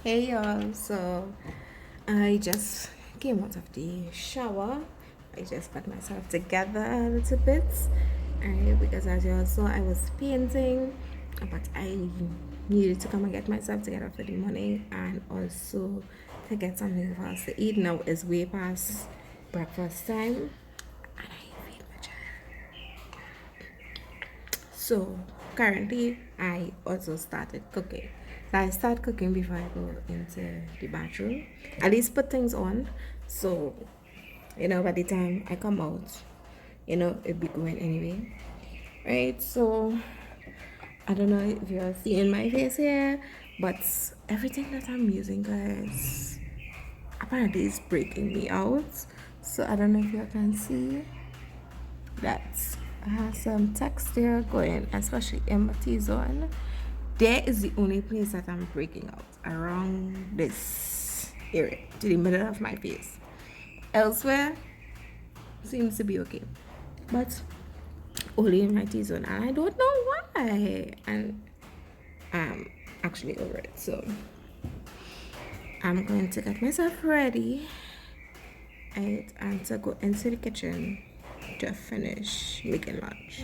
Hey y'all, so I just came out of the shower. I just got myself together a little bit, because as you all saw, I was painting, but I needed to come and get myself together for the morning and also to get something for us to eat. Now it's way past breakfast time and I feed my child. So currently I also started cooking. So I start cooking before I go into the bathroom. At least put things on. So, by the time I come out, it'll be going anyway. Right? So I don't know if you're seeing my face here, but everything that I'm using, guys, apparently is breaking me out. So I don't know if you can see that I have some texture going, especially in my T-zone. There is the only place that I'm breaking out, around this area to the middle of my face. Elsewhere seems to be okay, but only in my T-zone, and I don't know why. And I'm actually over it, so I'm going to get myself ready and to go into the kitchen to finish making lunch.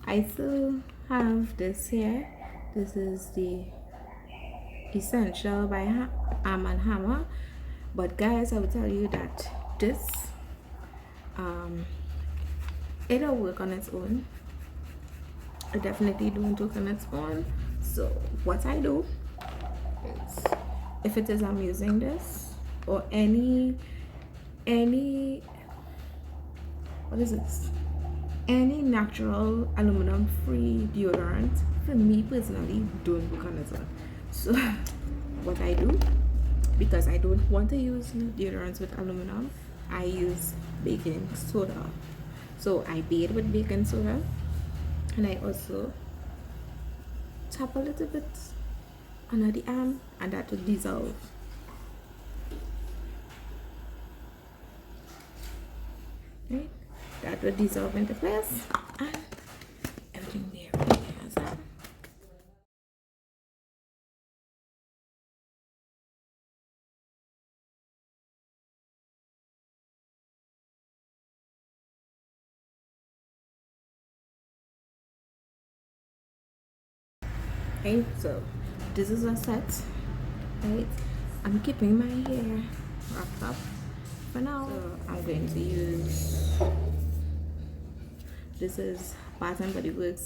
I still have this here. This is the Essential by Arm and Hammer. But guys, I will tell you that this it'll work on its own. I definitely don't work on its own. So what I do is, if it is I'm using this or any what is this? Any natural aluminum free deodorant, for me personally, don't work on its own. So what I do, because I don't want to use deodorants with aluminum, I use baking soda. So I bathe with baking soda, and I also tap a little bit under the arm, and that will dissolve. Right? That will dissolve into place, and everything there really has that. Okay, so this is a set, right? I'm keeping my hair wrapped up for now. So I'm going to use, this is Bath and Body Works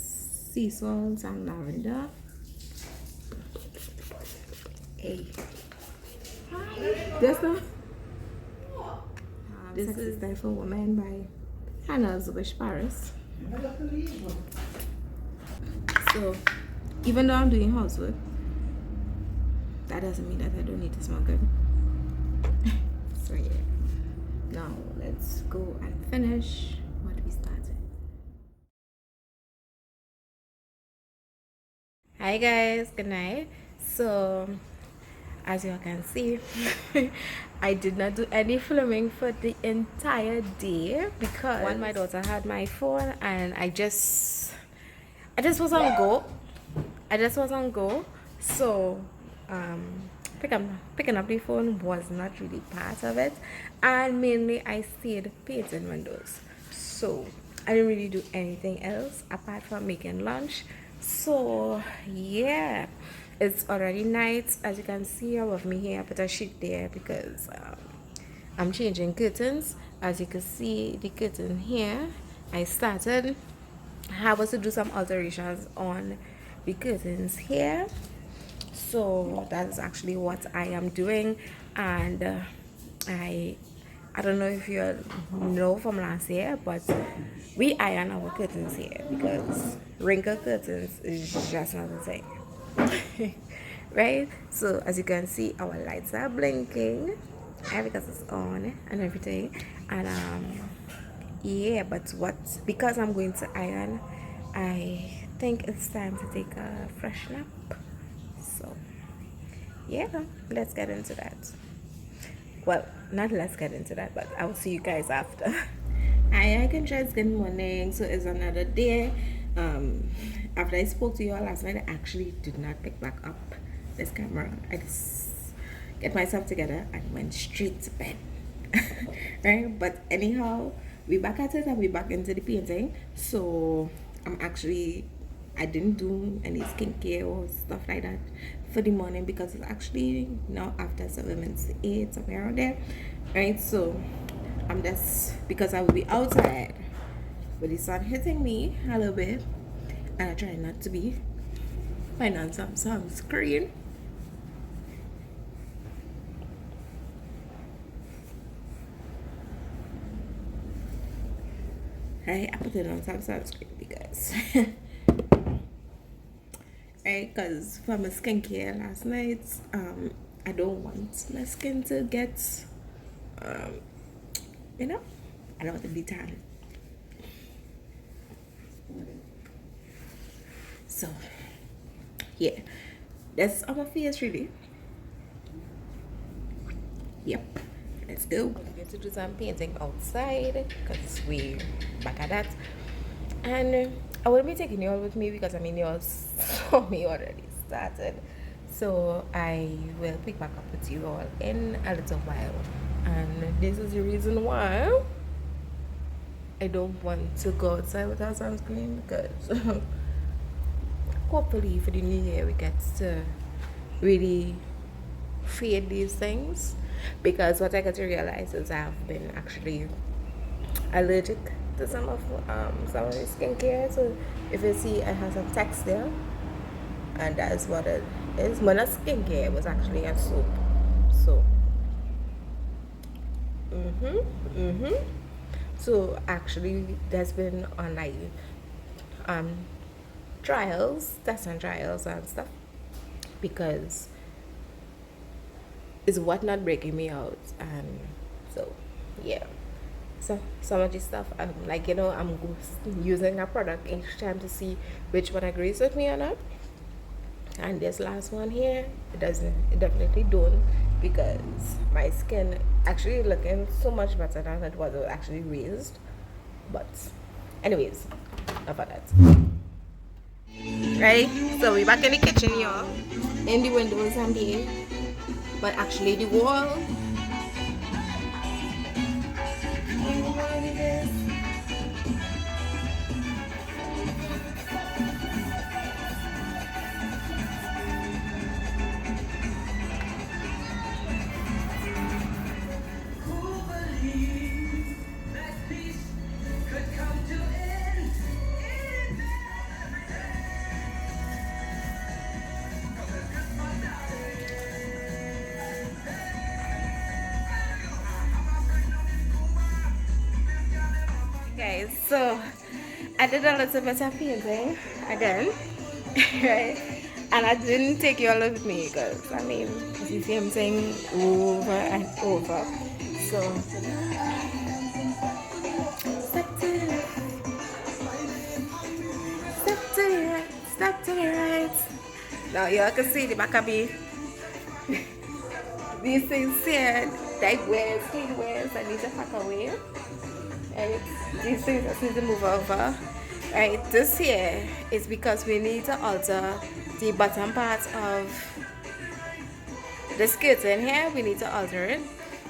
sea salt and lavender. Hey, this one. This is Time for Women by Hannah's Wish Paris. So even though I'm doing housework, that doesn't mean that I don't need to smell good. So yeah, now let's go and finish what we started. Hi guys, good night. So as you can see, I did not do any filming for the entire day because one, my daughter had my phone and I just was on go. So picking up the phone was not really part of it, and mainly I stayed painting windows. So I didn't really do anything else apart from making lunch. So yeah, it's already night. As you can see above me here, I put a sheet there because I'm changing curtains. As you can see, the curtain here, I was to do some alterations on the curtains here. So that is actually what I am doing, and I don't know if you know from last year, but we iron our curtains here because wrinkled curtains is just not a thing. Right? So as you can see, our lights are blinking because it's on and everything, and yeah, but because I'm going to iron, I think it's time to take a fresh nap. So yeah, let's get into that. Well, not let's get into that, but I'll see you guys after. Hi, I can try. Good morning. So it's another day. After I spoke to you all last night, I actually did not pick back up this camera. I just get myself together and went straight to bed. Right? But anyhow, we back at it and we back into the painting. So I didn't do any skincare or stuff like that for the morning because it's actually now after 7 minutes to 8, somewhere around there. Right? So I'm just, because I will be outside with the sun hitting me a little bit, and I try not to be putting on some sunscreen. Right, I put it on some sunscreen because right, because for my skincare last night, I don't want my skin to get I don't want to be tan. So yeah, that's on my face really. Yep, let's go. I'm going to do some painting outside because we back at that, and I will be taking you all with me because you all saw me already started. So I will pick back up with you all in a little while, and this is the reason why I don't want to go outside without sunscreen because hopefully for the new year we get to really fade these things, because what I got to realize is I've been actually allergic to some of the skincare. So if you see, I have some text there, and that's what it is. But not skincare; it was actually a soap. So, so actually, there's been online um trials, tests and trials and stuff, because it's what not breaking me out, and so yeah. So some of this stuff, I'm like, I'm using a product each time to see which one agrees with me or not. And this last one here, it doesn't, it definitely don't, because my skin actually looking so much better than it was actually raised. But anyways, enough of that. Right? So we back in the kitchen, y'all. In the windows and the, but actually the wall. Guys, so I did a little bit of painting again, right? And I didn't take you all with me because I mean, it's the same thing over and over. So, step to the left, step to the right, step to the right. Now you can see the back of me. These things here, like wears, clean wears, I need to pack away. Right? These things I need to move over. Right, this here is because we need to alter the bottom part of the skirt in here. We need to alter it.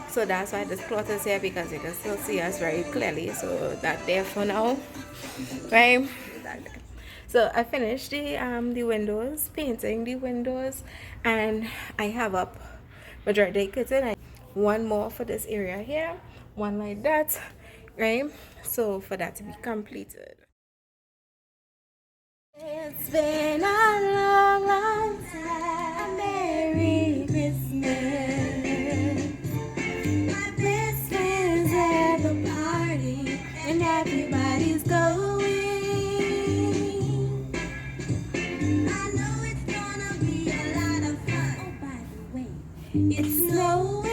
So that's why this cloth is here, because you can still see us very clearly. So that there for now. Right? So I finished the windows, painting the windows, and I have up majority curtain. One more for this area here, one like that, right? So for that to be completed. It's been a long, long time. Merry Christmas. My best friends at the party, and everybody's going. I know it's gonna be a lot of fun. Oh, by the way, it's snowing.